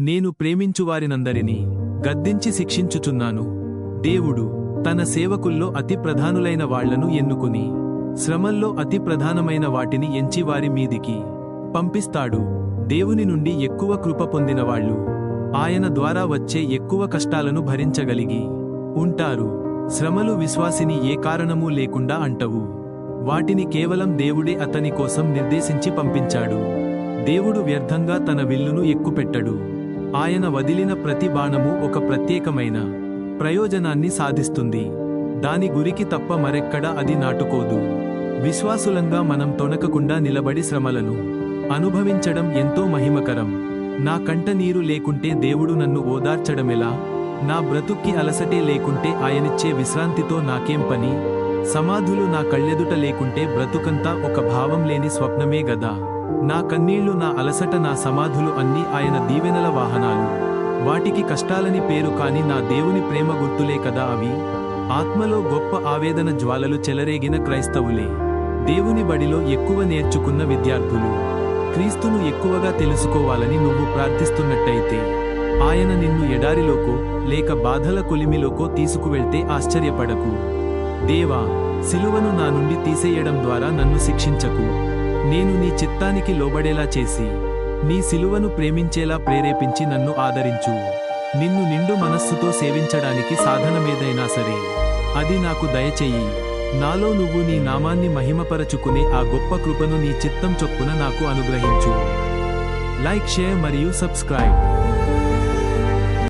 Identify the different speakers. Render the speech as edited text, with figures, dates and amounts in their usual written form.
Speaker 1: నేను ప్రేమించువారినందరినీ గద్దించి శిక్షించుచున్నాను. దేవుడు తన సేవకుల్లో అతి ప్రధానులైన వాళ్లను ఎన్నుకుని శ్రమల్లో అతి ప్రధానమైన వాటిని ఎంచి వారి మీదికి పంపిస్తాడు. దేవుని నుండి ఎక్కువ కృప పొందినవాళ్లు ఆయన ద్వారా వచ్చే ఎక్కువ కష్టాలను భరించగలిగి ఉంటారు. శ్రమలు విశ్వాసిని ఏ కారణమూ లేకుండా అంటవు. వాటిని కేవలం దేవుడే అతని కోసం నిర్దేశించి పంపించాడు. దేవుడు వ్యర్థంగా తన విల్లును ఎక్కుపెట్టడు. ఆయన వదిలిన ప్రతి బాణము ఒక ప్రత్యేకమైన ప్రయోజనాన్ని సాధిస్తుంది. దాని గురికి తప్ప మరెక్కడా అది నాటుకోదు. విశ్వాసులంగా మనం తొణకకుండా నిలబడి శ్రమలను అనుభవించడం ఎంతో మహిమకరం. నా కంట నీరు లేకుంటే దేవుడు నన్ను ఓదార్చడమెలా? నా బ్రతుక్కి అలసటే లేకుంటే ఆయనిచ్చే విశ్రాంతితో నాకేం పని? సమాధులు నా కళ్ళెదుట లేకుంటే బ్రతుకంతా ఒక భావం లేని స్వప్నమే గదా. నా కన్నీళ్లు, నా అలసట, నా సమాధులు అన్నీ ఆయన దీవెనల వాహనాలు. వాటికి కష్టాలని పేరు కాని నా దేవుని ప్రేమ గుర్తులే కదా అవి. ఆత్మలో గొప్ప ఆవేదన జ్వాలలు చెలరేగిన క్రైస్తవులే. దేవుని బడిలో ఎక్కువ నేర్చుకున్న విద్యార్థులు. క్రీస్తును ఎక్కువగా తెలుసుకోవాలని నువ్వు ప్రార్థిస్తున్నట్టయితే ఆయన నిన్ను ఎడారిలోకో లేక బాధల కొలిమిలోకో తీసుకువెళ్తే ఆశ్చర్యపడకు. దేవా, సిలువను నా నుండి తీసేయడం ద్వారా నన్ను శిక్షించకు. నేను నీ చిత్తానికి లోబడేలా చేసి నీ సిలువను ప్రేమించేలా ప్రేరేపించి నన్ను ఆదరించు. నిన్ను నిండు మనస్సుతో సేవించడానికి సాధనమేదైనా సరే అది నాకు దయచెయ్యి. నాలో నువ్వు నీ నామాన్ని మహిమపరచుకునే ఆ గొప్ప కృపను నీ చిత్తం చొప్పున నాకు అనుగ్రహించు. లైక్, షేర్ మరియు సబ్స్క్రైబ్.